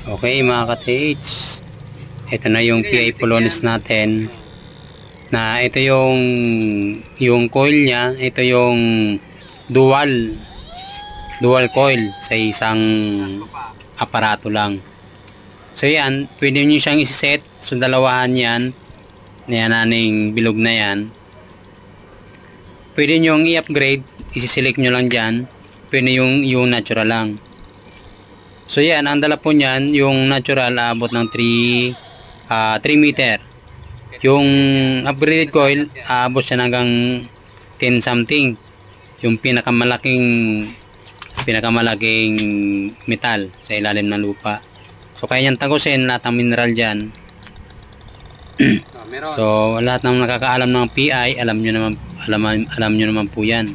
Okay mga ka-TH, ito na yung PI Polonis natin, na ito yung coil niya, ito yung dual coil sa isang aparato lang. So yan, pwede nyo siyang isi-set, so dalawahan yan, naning bilog na yan. Pwede nyo i-upgrade, isi-select nyo lang dyan, pwede yung natural lang. So yan, ang dala po niyan, yung natural abot ng 3 meter. Yung upgraded coil, aabot siya hanggang 10 something. Yung pinakamalaking metal sa ilalim ng lupa. So kaya niyang tagusin lahat ng mineral dyan. So lahat ng nakakaalam ng PI, alam nyo naman po yan.